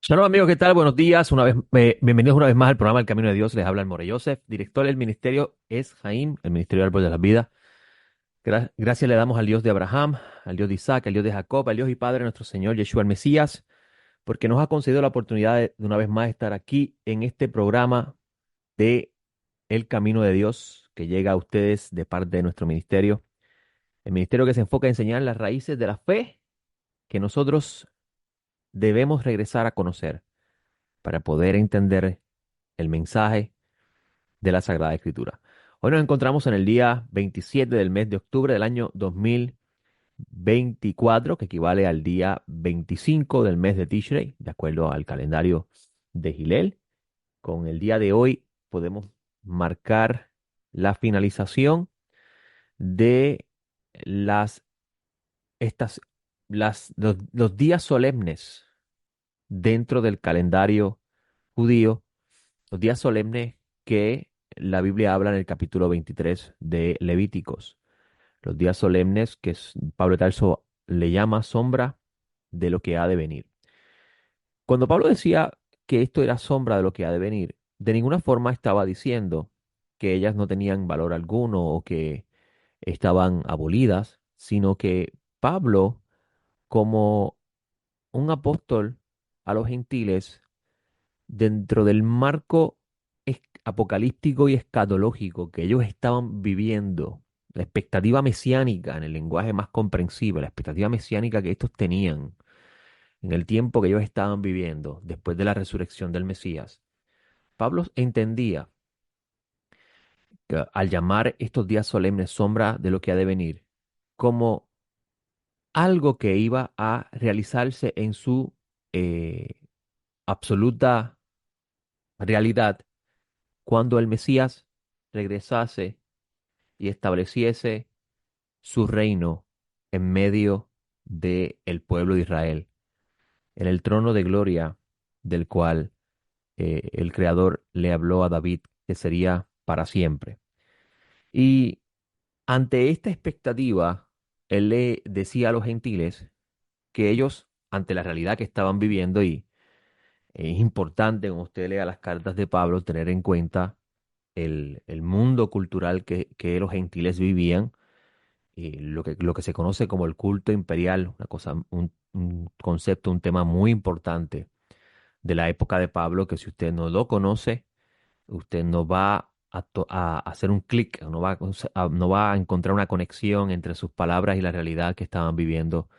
Shalom amigos, ¿qué tal? Buenos días. Bienvenidos una vez más al programa El Camino de Dios. Les habla el More Joseph, director del ministerio es Jaim, el ministerio del Árbol de la Vida. Gracias le damos al Dios de Abraham, al Dios de Isaac, al Dios de Jacob, al Dios y Padre de nuestro Señor Yeshua el Mesías, porque nos ha concedido la oportunidad de una vez más estar aquí en este programa de El Camino de Dios que llega a ustedes de parte de nuestro ministerio. El ministerio que se enfoca en enseñar las raíces de la fe que nosotros debemos regresar a conocer para poder entender el mensaje de la Sagrada Escritura. Hoy nos encontramos en el día 27 del mes de octubre del año 2024, que equivale al día 25 del mes de Tishrei, de acuerdo al calendario de Gilel. Con el día de hoy podemos marcar la finalización de las, estas, los días solemnes dentro del calendario judío, los días solemnes que la Biblia habla en el capítulo 23 de Levíticos. Los días solemnes que Pablo de Tarso le llama sombra de lo que ha de venir. Cuando Pablo decía que esto era sombra de lo que ha de venir, de ninguna forma estaba diciendo que ellas no tenían valor alguno o que estaban abolidas, sino que Pablo, como un apóstol a los gentiles, dentro del marco apocalíptico y escatológico que ellos estaban viviendo, la expectativa mesiánica en el lenguaje más comprensible, la expectativa mesiánica que estos tenían en el tiempo que ellos estaban viviendo después de la resurrección del Mesías, Pablo entendía que al llamar estos días solemnes sombra de lo que ha de venir, como algo que iba a realizarse en su eh, absoluta realidad cuando el Mesías regresase y estableciese su reino en medio del pueblo de Israel, en el trono de gloria del cual el Creador le habló a David que sería para siempre. Y ante esta expectativa, él le decía a los gentiles que ellos, ante la realidad que estaban viviendo, y es importante, cuando usted lea las cartas de Pablo, tener en cuenta el mundo cultural que los gentiles vivían, lo que se conoce como el culto imperial, una cosa, un concepto, un tema muy importante de la época de Pablo, que si usted no lo conoce, usted no va a hacer un clic, no va a encontrar una conexión entre sus palabras y la realidad que estaban viviendo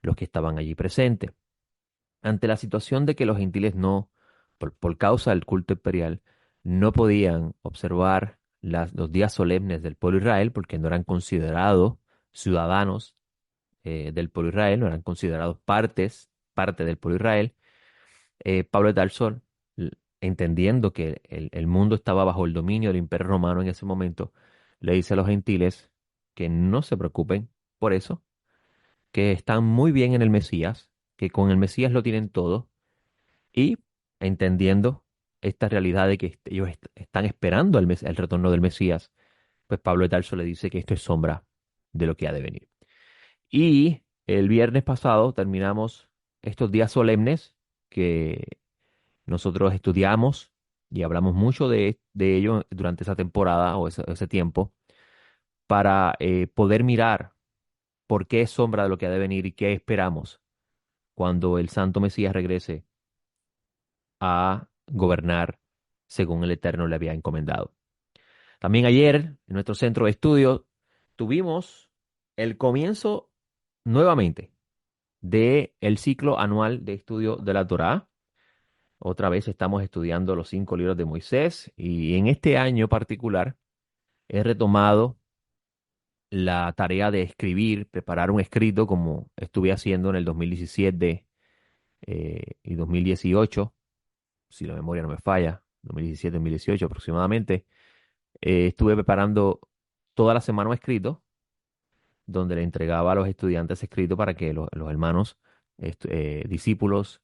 los que estaban allí presentes. Ante la situación de que los gentiles no, por causa del culto imperial, no podían observar los días solemnes del pueblo de Israel porque no eran considerados ciudadanos del pueblo de Israel, no eran considerados parte del pueblo de Israel. Pablo de Tarso, entendiendo que el mundo estaba bajo el dominio del imperio romano en ese momento, le dice a los gentiles que no se preocupen por eso, que están muy bien en el Mesías, que con el Mesías lo tienen todo, y entendiendo esta realidad de que ellos están esperando el retorno del Mesías, pues Pablo de Tarso le dice que esto es sombra de lo que ha de venir. Y el viernes pasado terminamos estos días solemnes que nosotros estudiamos y hablamos mucho de ello durante esa temporada o ese tiempo para poder mirar por qué es sombra de lo que ha de venir y qué esperamos cuando el Santo Mesías regrese a gobernar según el Eterno le había encomendado. También ayer, en nuestro centro de estudio, tuvimos el comienzo nuevamente de el ciclo anual de estudio de la Torá. Otra vez estamos estudiando los 5 libros de Moisés y en este año particular he retomado la tarea de escribir, preparar un escrito como estuve haciendo en el 2017 y 2018, si la memoria no me falla, 2017-2018 aproximadamente. Estuve preparando toda la semana un escrito donde le entregaba a los estudiantes escrito para que los hermanos, discípulos,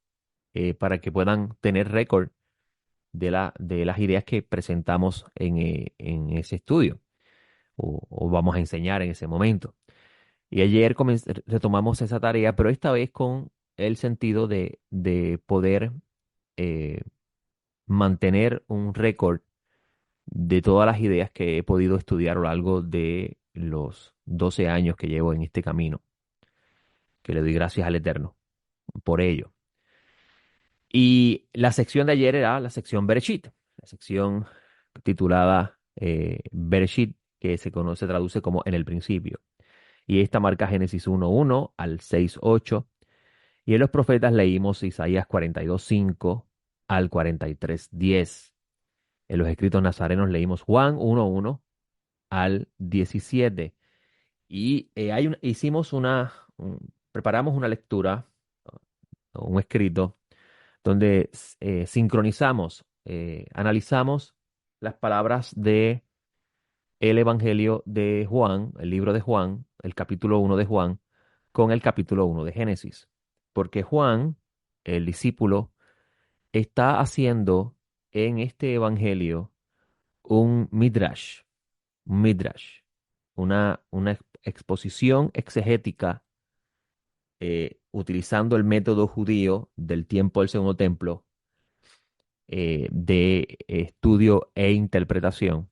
para que puedan tener récord de las ideas que presentamos en ese estudio o vamos a enseñar en ese momento. Y ayer retomamos esa tarea, pero esta vez con el sentido de poder eh, mantener un récord de todas las ideas que he podido estudiar a lo largo de los 12 años que llevo en este camino, que le doy gracias al Eterno por ello. Y la sección de ayer era la sección Bereshit, la sección titulada Bereshit, que se traduce como en el principio. Y esta marca Génesis 1:1 al 6:8. Y en los profetas leímos Isaías 42:5 al 43:10. En los escritos nazarenos leímos Juan 1:1 al 17. Y preparamos una lectura, un escrito, donde sincronizamos, analizamos las palabras de el Evangelio de Juan, el libro de Juan, el capítulo 1 de Juan, con el capítulo 1 de Génesis. Porque Juan, el discípulo, está haciendo en este Evangelio un midrash, una exposición exegética utilizando el método judío del tiempo del Segundo Templo de estudio e interpretación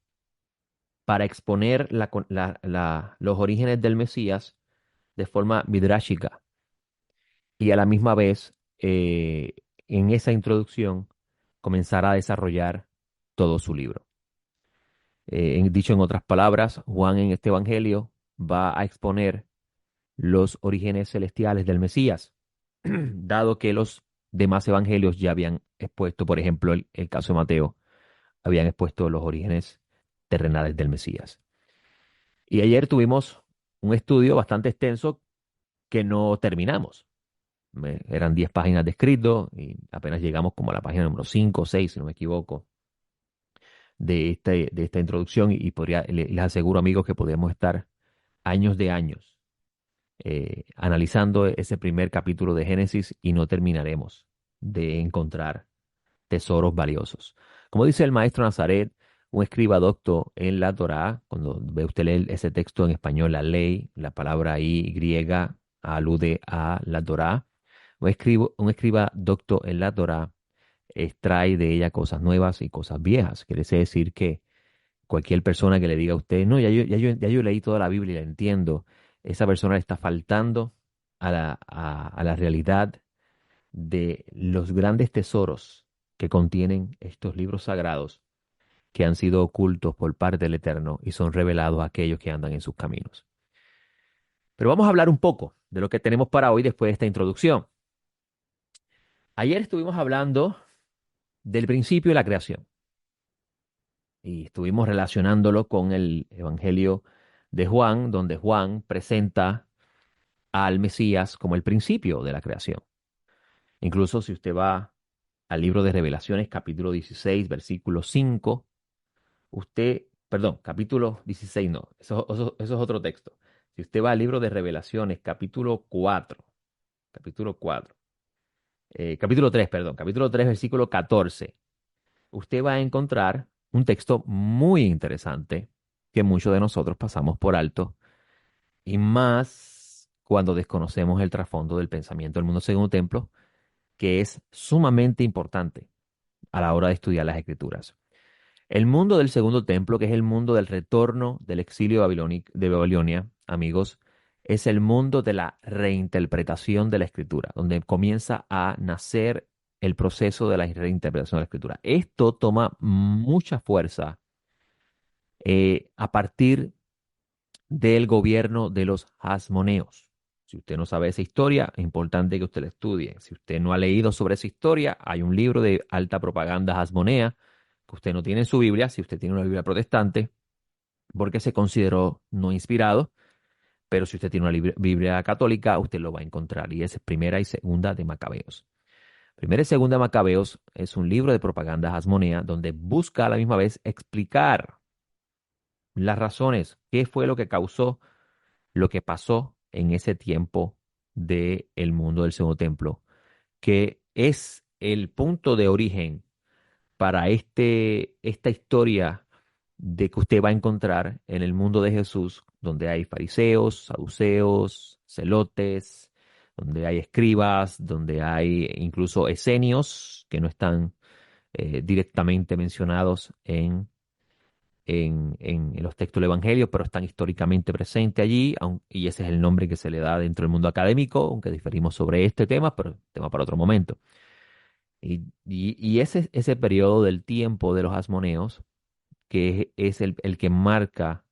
para exponer los orígenes del Mesías de forma midrashica y a la misma vez en esa introducción comenzar a desarrollar todo su libro. Dicho en otras palabras, Juan en este Evangelio va a exponer los orígenes celestiales del Mesías, dado que los demás evangelios ya habían expuesto, por ejemplo, el caso de Mateo, habían expuesto los orígenes terrenales del Mesías. Y ayer tuvimos un estudio bastante extenso que no terminamos. Eran 10 páginas de escrito y apenas llegamos como a la página número 5 o 6, si no me equivoco, de esta introducción y les aseguro, amigos, que podemos estar años de años analizando ese primer capítulo de Génesis y no terminaremos de encontrar tesoros valiosos. Como dice el maestro Nazaret, un escriba docto en la Torá, cuando ve usted leer ese texto en español, la ley, la palabra ahí griega alude a la Torá. Un escriba docto en la Torá extrae de ella cosas nuevas y cosas viejas. Quiere decir que cualquier persona que le diga a usted, no, ya yo leí toda la Biblia y la entiendo, esa persona le está faltando a la realidad de los grandes tesoros que contienen estos libros sagrados que han sido ocultos por parte del Eterno y son revelados a aquellos que andan en sus caminos. Pero vamos a hablar un poco de lo que tenemos para hoy después de esta introducción. Ayer estuvimos hablando del principio de la creación y estuvimos relacionándolo con el Evangelio de Juan, donde Juan presenta al Mesías como el principio de la creación. Incluso si usted va al libro de Revelaciones, capítulo 16, versículo 5, perdón, capítulo 16 no, eso es otro texto. Si usted va al libro de Revelaciones, capítulo 4, capítulo 3, perdón, capítulo 3, versículo 14, usted va a encontrar un texto muy interesante que muchos de nosotros pasamos por alto y más cuando desconocemos el trasfondo del pensamiento del mundo segundo templo, que es sumamente importante a la hora de estudiar las escrituras. El mundo del segundo templo, que es el mundo del retorno del exilio de Babilonia, amigos, es el mundo de la reinterpretación de la escritura, donde comienza a nacer el proceso de la reinterpretación de la escritura. Esto toma mucha fuerza a partir del gobierno de los hasmoneos. Si usted no sabe esa historia, es importante que usted la estudie. Si usted no ha leído sobre esa historia, hay un libro de alta propaganda hasmonea que usted no tiene en su Biblia, si usted tiene una Biblia protestante, porque se consideró no inspirado, pero si usted tiene una Biblia católica, usted lo va a encontrar, y es Primera y Segunda de Macabeos. Primera y Segunda de Macabeos es un libro de propaganda hasmonea donde busca a la misma vez explicar las razones, qué fue lo que causó lo que pasó en ese tiempo del mundo del segundo templo, que es el punto de origen para esta historia de que usted va a encontrar en el mundo de Jesús, donde hay fariseos, saduceos, celotes, donde hay escribas, donde hay incluso esenios, que no están directamente mencionados en los textos del Evangelio, pero están históricamente presentes allí, y ese es el nombre que se le da dentro del mundo académico, aunque diferimos sobre este tema, pero tema para otro momento. Y ese periodo del tiempo de los asmoneos, que es el que marca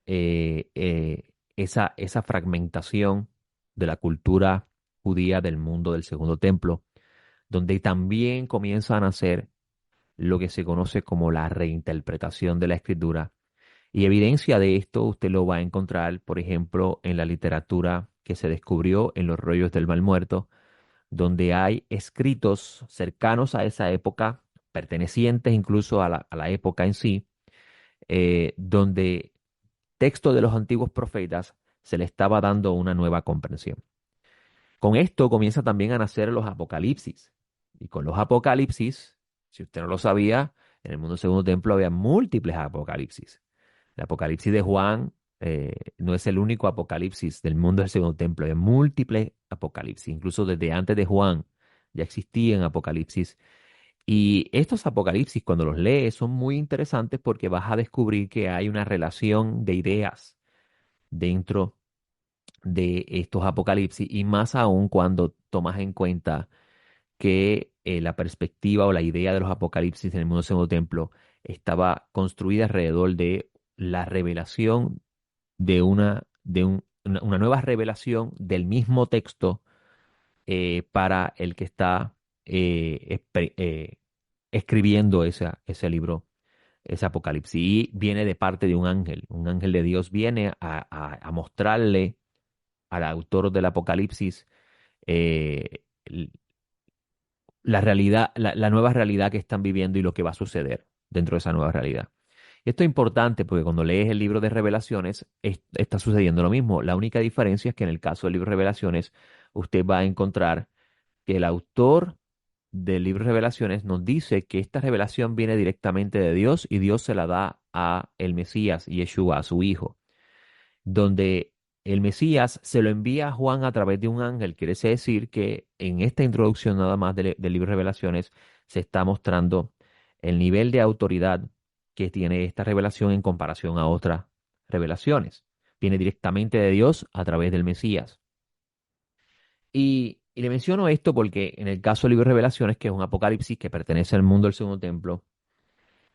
esa fragmentación de la cultura judía del mundo del Segundo Templo, donde también comienza a nacer lo que se conoce como la reinterpretación de la escritura. Y evidencia de esto usted lo va a encontrar, por ejemplo, en la literatura que se descubrió en los rollos del Mal Muerto, donde hay escritos cercanos a esa época, pertenecientes incluso a la época en sí, donde texto de los antiguos profetas se le estaba dando una nueva comprensión. Con esto comienza también a nacer los apocalipsis. Y con los apocalipsis, si usted no lo sabía, en el mundo del Segundo Templo había múltiples apocalipsis. El apocalipsis de Juan no es el único apocalipsis del mundo del Segundo Templo, hay múltiples apocalipsis. Incluso desde antes de Juan ya existían apocalipsis. Y estos apocalipsis, cuando los lees, son muy interesantes porque vas a descubrir que hay una relación de ideas dentro de estos apocalipsis, y más aún cuando tomas en cuenta que la perspectiva o la idea de los apocalipsis en el mundo del Segundo Templo estaba construida alrededor de la revelación una nueva revelación del mismo texto para el que está escribiendo ese libro, ese Apocalipsis. Y viene de parte de un ángel de Dios viene a mostrarle al autor del Apocalipsis l- la realidad, la nueva realidad que están viviendo y lo que va a suceder dentro de esa nueva realidad. Esto es importante porque cuando lees el libro de Revelaciones está sucediendo lo mismo. La única diferencia es que en el caso del libro de Revelaciones usted va a encontrar que el autor del libro de Revelaciones nos dice que esta revelación viene directamente de Dios y Dios se la da a el Mesías, Yeshua, a su hijo, donde el Mesías se lo envía a Juan a través de un ángel. Quiere decir que en esta introducción nada más del libro de Revelaciones se está mostrando el nivel de autoridad que tiene esta revelación en comparación a otras revelaciones. Viene directamente de Dios a través del Mesías. Y le menciono esto porque en el caso del libro de Revelaciones, que es un apocalipsis que pertenece al mundo del Segundo Templo,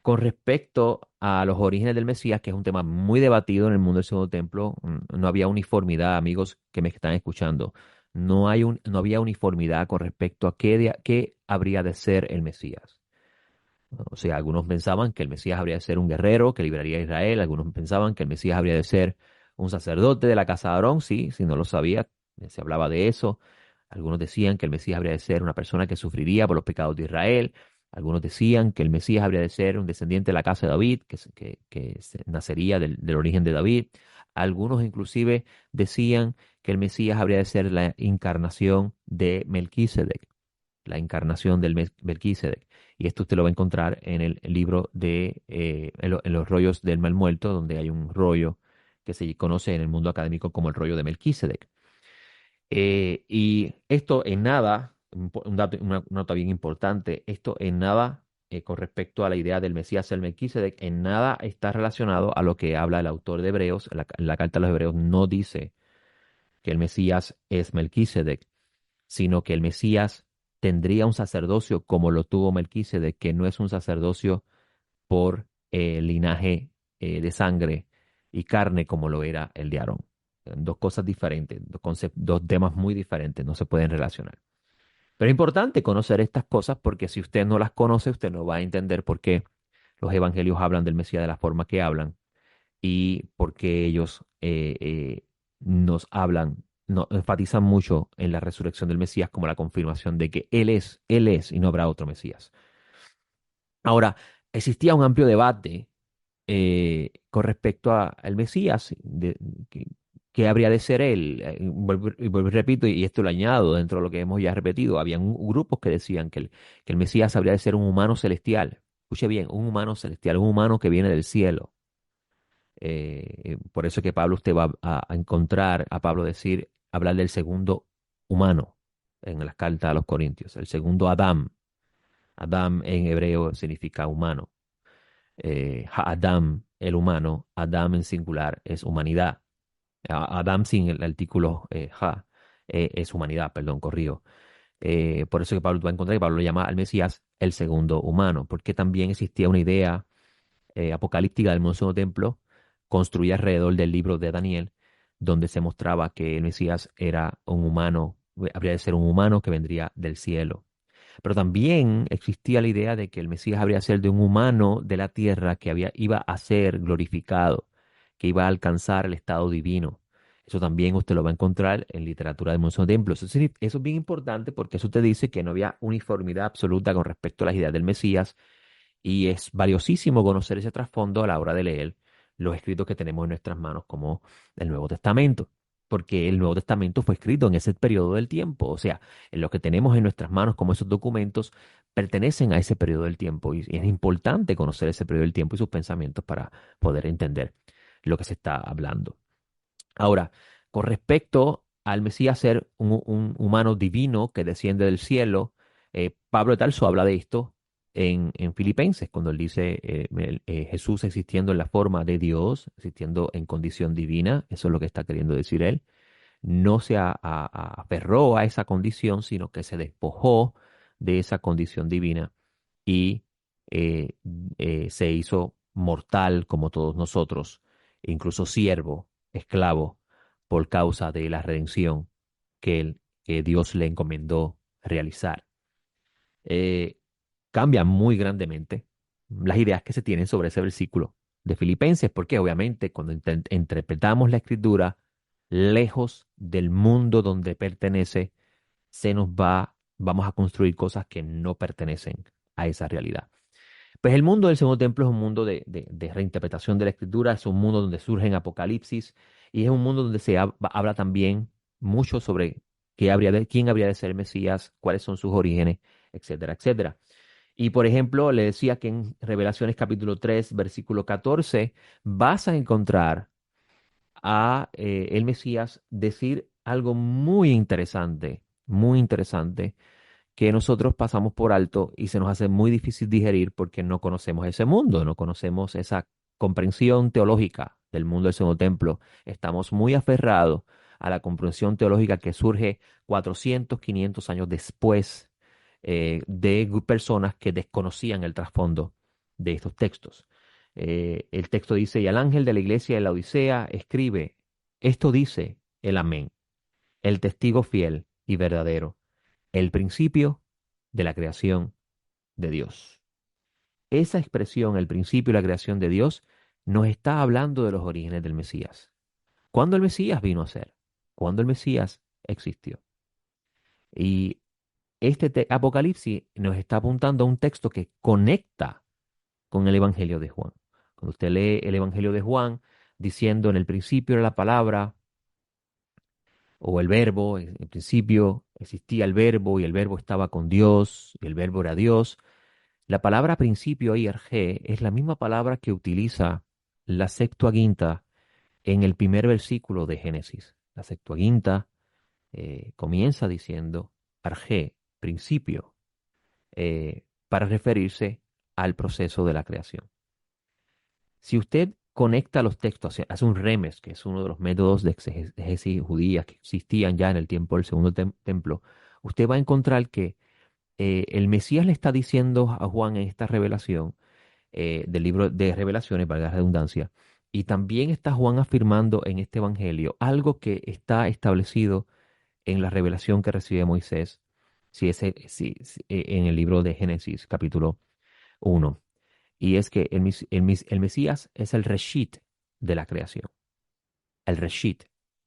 con respecto a los orígenes del Mesías, que es un tema muy debatido en el mundo del Segundo Templo, no había uniformidad, amigos que me están escuchando, no había uniformidad con respecto a qué habría de ser el Mesías. O sea, algunos pensaban que el Mesías habría de ser un guerrero que liberaría a Israel, algunos pensaban que el Mesías habría de ser un sacerdote de la casa de Aarón, sí, si no lo sabía, se hablaba de eso. Algunos decían que el Mesías habría de ser una persona que sufriría por los pecados de Israel. Algunos decían que el Mesías habría de ser un descendiente de la casa de David, nacería del origen de David. Algunos inclusive decían que el Mesías habría de ser la encarnación de Melquisedec, la encarnación del Melquisedec. Y esto usted lo va a encontrar en el libro en los rollos del mal muerto, donde hay un rollo que se conoce en el mundo académico como el rollo de Melquisedec. Y esto en nada, una nota bien importante, esto en nada con respecto a la idea del Mesías el Melquisedec, en nada está relacionado a lo que habla el autor de Hebreos. En la carta a los Hebreos no dice que el Mesías es Melquisedec, sino que el Mesías tendría un sacerdocio como lo tuvo Melquisedec, que no es un sacerdocio por linaje de sangre y carne como lo era el de Aarón. Dos cosas diferentes, dos temas muy diferentes, no se pueden relacionar. Pero es importante conocer estas cosas porque si usted no las conoce, usted no va a entender por qué los evangelios hablan del Mesías de la forma que hablan y por qué ellos nos hablan, enfatizan mucho en la resurrección del Mesías como la confirmación de que Él es y no habrá otro Mesías. Ahora, existía un amplio debate con respecto al Mesías, que habría de ser él. Y vuelvo y repito, y esto lo añado dentro de lo que hemos ya repetido, habían grupos que decían que el Mesías habría de ser un humano celestial. Escuche bien, un humano celestial, un humano que viene del cielo. Por eso que Pablo, usted va a encontrar a Pablo hablar del segundo humano en las cartas a los Corintios, el segundo Adán. Adam en hebreo significa humano. Ha-Adam, el humano, Adam en singular es humanidad. Adam sin el artículo es humanidad, perdón, corrijo. Por eso que Pablo va a encontrar que Pablo lo llama al Mesías el segundo humano, porque también existía una idea apocalíptica del mundo segundo templo, construida alrededor del libro de Daniel, donde se mostraba que el Mesías era un humano, habría de ser un humano que vendría del cielo. Pero también existía la idea de que el Mesías habría de ser de un humano de la tierra que iba a ser glorificado, que iba a alcanzar el estado divino. Eso también usted lo va a encontrar en literatura del Museo de Templo. Eso es bien importante porque eso te dice que no había uniformidad absoluta con respecto a las ideas del Mesías y es valiosísimo conocer ese trasfondo a la hora de leer los escritos que tenemos en nuestras manos, como el Nuevo Testamento, porque el Nuevo Testamento fue escrito en ese periodo del tiempo, o sea, en lo que tenemos en nuestras manos como esos documentos pertenecen a ese periodo del tiempo y es importante conocer ese periodo del tiempo y sus pensamientos para poder entender lo que se está hablando. Ahora, con respecto al Mesías ser un humano divino que desciende del cielo, Pablo de Tarso habla de esto en Filipenses, cuando él dice Jesús existiendo en la forma de Dios, existiendo en condición divina, eso es lo que está queriendo decir él. No se aferró a esa condición, sino que se despojó de esa condición divina y eh, se hizo mortal como todos nosotros, incluso siervo, esclavo, por causa de la redención que Dios le encomendó realizar. Eh, Cambia muy grandemente las ideas que se tienen sobre ese versículo de Filipenses, porque obviamente cuando interpretamos la escritura lejos del mundo donde pertenece, vamos a construir cosas que no pertenecen a esa realidad. Pues el mundo del segundo templo es un mundo de reinterpretación de la escritura, es un mundo donde surge en Apocalipsis y es un mundo donde se habla también mucho sobre quién habría de ser el Mesías, cuáles son sus orígenes, etcétera, etcétera. Y por ejemplo, le decía que en Revelaciones capítulo 3 versículo 14 vas a encontrar a el Mesías decir algo muy interesante que nosotros pasamos por alto y se nos hace muy difícil digerir porque no conocemos ese mundo, no conocemos esa comprensión teológica del mundo del segundo templo. Estamos muy aferrados a la comprensión teológica que surge 400, 500 años después de personas que desconocían el trasfondo de estos textos. El texto dice, y al ángel de la iglesia de la Odisea escribe, esto dice el amén, el testigo fiel y verdadero, el principio de la creación de Dios. Esa expresión, el principio de la creación de Dios, nos está hablando de los orígenes del Mesías. ¿Cuándo el Mesías vino a ser? ¿Cuándo el Mesías existió? Y este Apocalipsis nos está apuntando a un texto que conecta con el Evangelio de Juan. Cuando usted lee el Evangelio de Juan, diciendo en el principio era la palabra o el verbo, en el principio existía el verbo y el verbo estaba con Dios y el verbo era Dios. La palabra principio ahí, erge, es la misma palabra que utiliza la Septuaginta en el primer versículo de Génesis. La Septuaginta comienza diciendo arge, principio, para referirse al proceso de la creación. Si usted conecta los textos, hace un remes, que es uno de los métodos de exégesis judía que existían ya en el tiempo del segundo templo, usted va a encontrar que el Mesías le está diciendo a Juan en esta revelación del libro de Revelaciones, valga la redundancia, y también está Juan afirmando en este evangelio algo que está establecido en la revelación que recibe Moisés, en el libro de Génesis, capítulo 1. Y es que el Mesías es el Reshit de la creación. El Reshit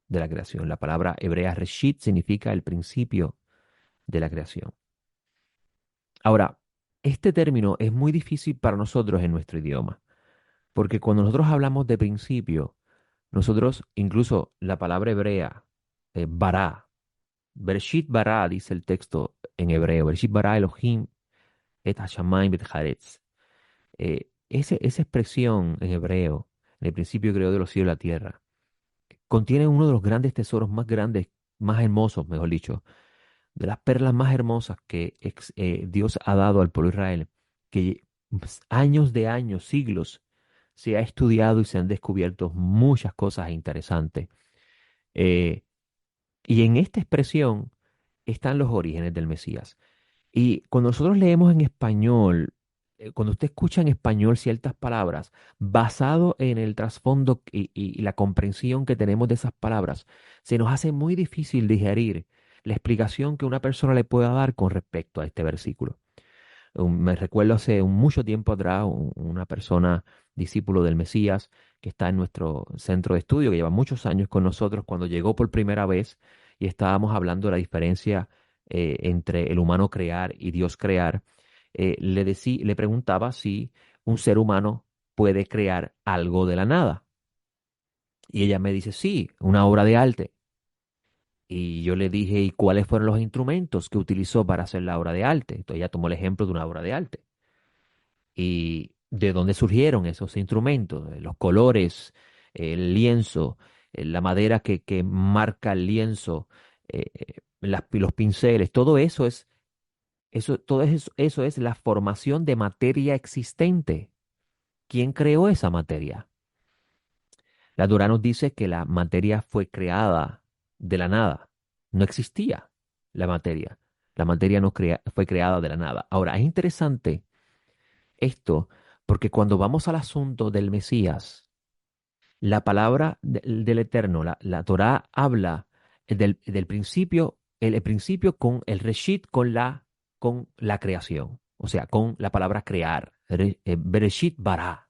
de la creación. La palabra hebrea Reshit significa el principio de la creación. Ahora, este término es muy difícil para nosotros en nuestro idioma, porque cuando nosotros hablamos de principio, nosotros incluso la palabra hebrea, bara, Bereshit bara, dice el texto en hebreo, Bereshit bara Elohim et hashamayim et haaretz. Esa expresión en hebreo, en el principio creó de los cielos y la tierra, contiene uno de los grandes tesoros más grandes, más hermosos, mejor dicho, de las perlas más hermosas que Dios ha dado al pueblo de Israel, que años de años, siglos, se ha estudiado y se han descubierto muchas cosas interesantes. Eh, y en esta expresión están los orígenes del Mesías. Y cuando nosotros leemos en español, cuando usted escucha en español ciertas palabras, basado en el trasfondo y la comprensión que tenemos de esas palabras, se nos hace muy difícil digerir la explicación que una persona le pueda dar con respecto a este versículo. Me recuerdo hace mucho tiempo atrás, una persona, discípulo del Mesías, que está en nuestro centro de estudio, que lleva muchos años con nosotros, cuando llegó por primera vez y estábamos hablando de la diferencia entre el humano crear y Dios crear, le preguntaba si un ser humano puede crear algo de la nada. Y ella me dice, sí, una obra de arte. Y yo le dije, ¿y cuáles fueron los instrumentos que utilizó para hacer la obra de arte? Entonces ella tomó el ejemplo de una obra de arte. ¿Y de dónde surgieron esos instrumentos? Los colores, el lienzo, la madera que marca el lienzo, los pinceles, todo eso es, eso es la formación de materia existente. ¿Quién creó esa materia? La Torá nos dice que la materia fue creada de la nada. No existía la materia. La materia no fue creada de la nada. Ahora, es interesante esto, porque cuando vamos al asunto del Mesías, la palabra del Eterno, la Torá habla del principio, el principio con el Reshit, con la creación, o sea, con la palabra crear, Bereshit bara.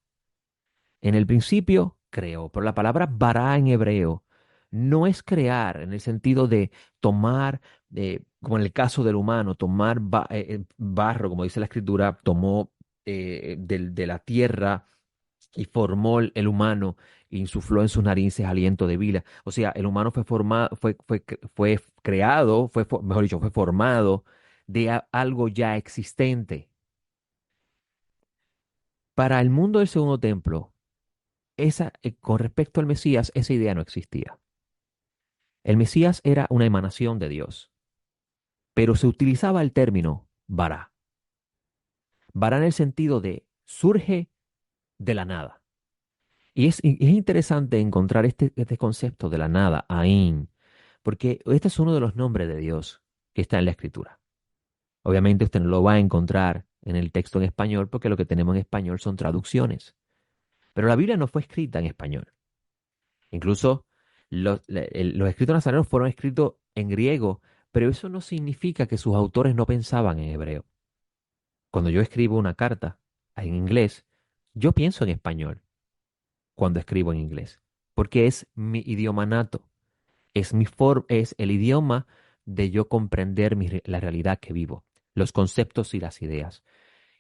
En el principio creó, pero la palabra bara en hebreo no es crear en el sentido de tomar, como en el caso del humano, tomar barro, como dice la escritura, tomó de la tierra y formó el humano, e insufló en sus narices aliento de vida. O sea, el humano fue formado, fue creado, mejor dicho, fue formado de algo ya existente. Para el mundo del segundo templo, con respecto al Mesías, esa idea no existía. El Mesías era una emanación de Dios, pero se utilizaba el término bara. Bara en el sentido de surge de la nada. Y es interesante encontrar este concepto de la nada, Ain, porque este es uno de los nombres de Dios que está en la Escritura. Obviamente usted no lo va a encontrar en el texto en español porque lo que tenemos en español son traducciones. Pero la Biblia no fue escrita en español. Incluso los escritos nazarenos fueron escritos en griego, pero eso no significa que sus autores no pensaban en hebreo. Cuando yo escribo una carta en inglés, yo pienso en español cuando escribo en inglés, porque es mi idioma nato, es el idioma de yo comprender la realidad que vivo, los conceptos y las ideas.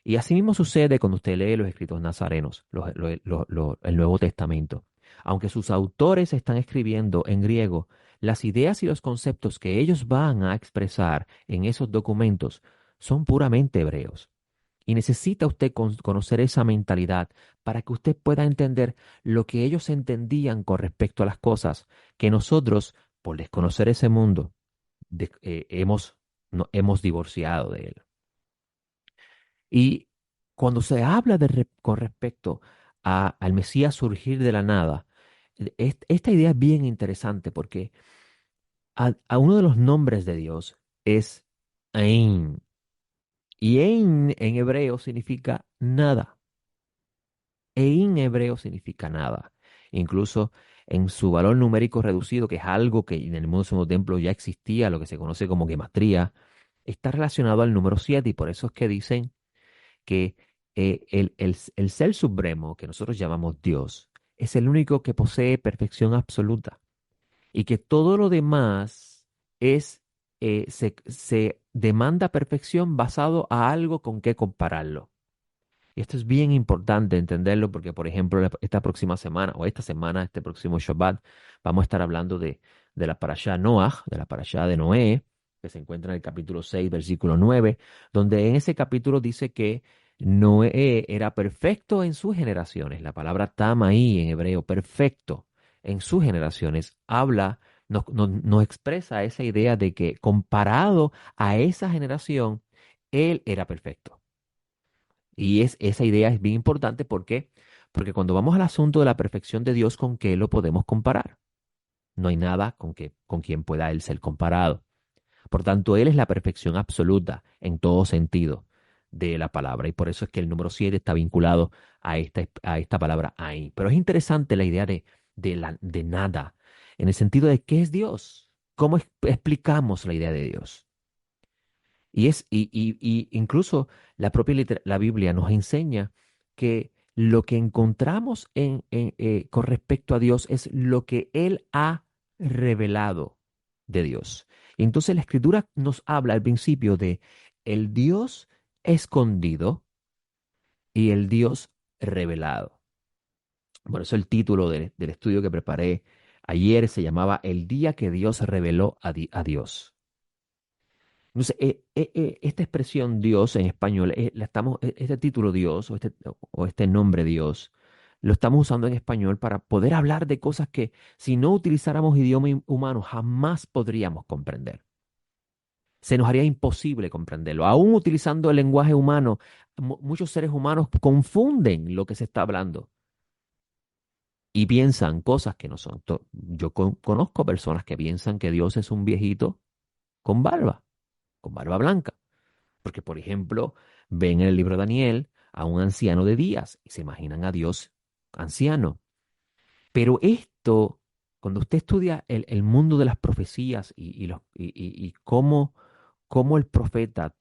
Y así mismo sucede cuando usted lee los escritos nazarenos, el Nuevo Testamento. Aunque sus autores están escribiendo en griego, las ideas y los conceptos que ellos van a expresar en esos documentos son puramente hebreos. Y necesita usted conocer esa mentalidad para que usted pueda entender lo que ellos entendían con respecto a las cosas que nosotros, por desconocer ese mundo, hemos divorciado de él. Y cuando se habla con respecto al Mesías surgir de la nada, esta idea es bien interesante porque a uno de los nombres de Dios es Ein. Y Ein en hebreo significa nada. En hebreo significa nada. Incluso en su valor numérico reducido, que es algo que en el mundo segundo templo ya existía, lo que se conoce como gematría, está relacionado al número 7 y por eso es que dicen que el ser supremo que nosotros llamamos Dios es el único que posee perfección absoluta y que todo lo demás se demanda perfección basado a algo con que compararlo. Y esto es bien importante entenderlo porque, por ejemplo, esta próxima semana o esta semana, este próximo Shabbat, vamos a estar hablando de la parashá Noach, de la parashá de Noé, que se encuentra en el capítulo 6, versículo 9, donde en ese capítulo dice que Noé era perfecto en sus generaciones. La palabra tam ahí en hebreo, perfecto en sus generaciones, habla nos expresa esa idea de que comparado a esa generación, Él era perfecto. Y esa idea es bien importante. ¿Por qué? Porque cuando vamos al asunto de la perfección de Dios, ¿con qué lo podemos comparar? No hay nada con quien pueda Él ser comparado. Por tanto, Él es la perfección absoluta en todo sentido de la palabra. Y por eso es que el número 7 está vinculado a esta palabra ahí. Pero es interesante la idea de nada, en el sentido de qué es Dios. ¿Cómo explicamos la idea de Dios? Y incluso la propia la Biblia nos enseña que lo que encontramos con respecto a Dios es lo que Él ha revelado de Dios. Y entonces la Escritura nos habla al principio de el Dios escondido y el Dios revelado. Por eso el título del estudio que preparé ayer se llamaba El día que Dios reveló a Dios. Entonces, esta expresión Dios en español, este título Dios o este nombre Dios, lo estamos usando en español para poder hablar de cosas que si no utilizáramos idioma humano jamás podríamos comprender. Se nos haría imposible comprenderlo. Aún utilizando el lenguaje humano, muchos seres humanos confunden lo que se está hablando y piensan cosas que no son. Yo conozco personas que piensan que Dios es un viejito con con barba blanca. Porque, por ejemplo, ven en el libro de Daniel a un anciano de días y se imaginan a Dios anciano. Pero esto, cuando usted estudia el mundo de las profecías y cómo el profeta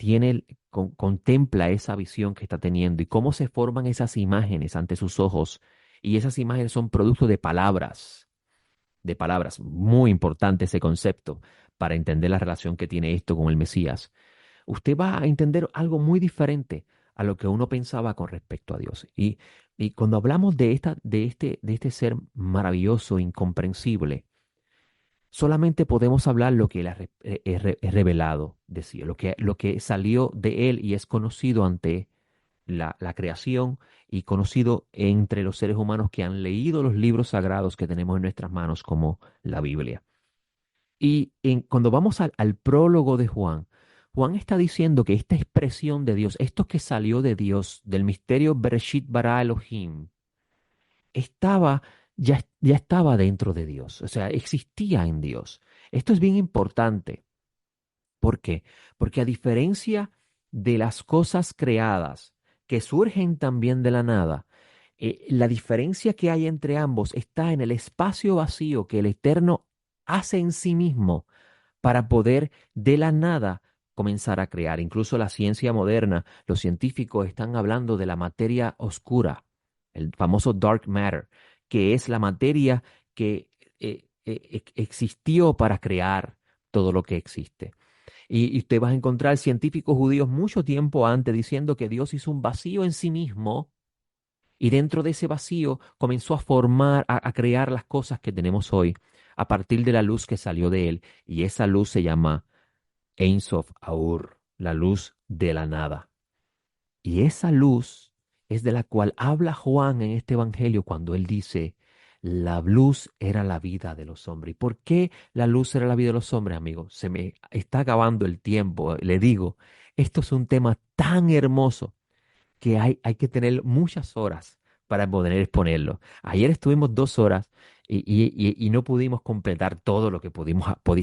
contempla esa visión que está teniendo y cómo se forman esas imágenes ante sus ojos, y esas imágenes son producto de palabras, muy importante ese concepto para entender la relación que tiene esto con el Mesías, usted va a entender algo muy diferente a lo que uno pensaba con respecto a Dios. Y cuando hablamos de este ser maravilloso, incomprensible, solamente podemos hablar lo que Él ha revelado de sí, lo que salió de Él y es conocido ante la creación y conocido entre los seres humanos que han leído los libros sagrados que tenemos en nuestras manos, como la Biblia. Y cuando vamos al prólogo de Juan, Juan está diciendo que esta expresión de Dios, esto que salió de Dios, del misterio Bereshit bara Elohim, estaba, ya estaba dentro de Dios, o sea, existía en Dios. Esto es bien importante. ¿Por qué? Porque a diferencia de las cosas creadas que surgen también de la nada, la diferencia que hay entre ambos está en el espacio vacío que el Eterno hace en sí mismo para poder de la nada comenzar a crear. Incluso la ciencia moderna, los científicos están hablando de la materia oscura, el famoso dark matter, que es la materia que existió para crear todo lo que existe. Y usted va a encontrar científicos judíos mucho tiempo antes diciendo que Dios hizo un vacío en sí mismo y dentro de ese vacío comenzó a formar, a crear las cosas que tenemos hoy a partir de la luz que salió de él. Y esa luz se llama Ein Sof Aur, la luz de la nada. Y esa luz es de la cual habla Juan en este evangelio cuando él dice, la luz era la vida de los hombres. ¿Y por qué la luz era la vida de los hombres, amigos? Se me está acabando el tiempo. Le digo, esto es un tema tan hermoso que hay que tener muchas horas para poder exponerlo. Ayer estuvimos 2 horas y no pudimos completar todo lo que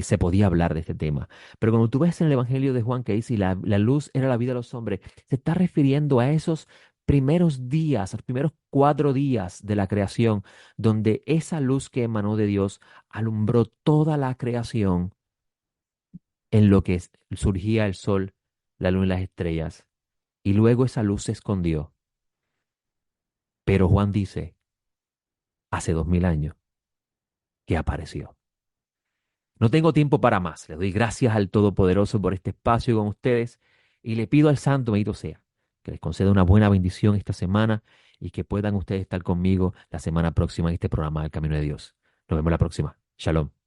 se podía hablar de este tema. Pero cuando tú ves en el Evangelio de Juan que dice, la luz era la vida de los hombres, se está refiriendo a esos primeros días, los primeros 4 días de la creación, donde esa luz que emanó de Dios alumbró toda la creación en lo que surgía el sol, la luna y las estrellas. Y luego esa luz se escondió. Pero Juan dice, hace 2000 años que apareció. No tengo tiempo para más. Le doy gracias al Todopoderoso por este espacio con ustedes y le pido al Santo bendito sea que les conceda una buena bendición esta semana y que puedan ustedes estar conmigo la semana próxima en este programa del Camino de Dios. Nos vemos la próxima. Shalom.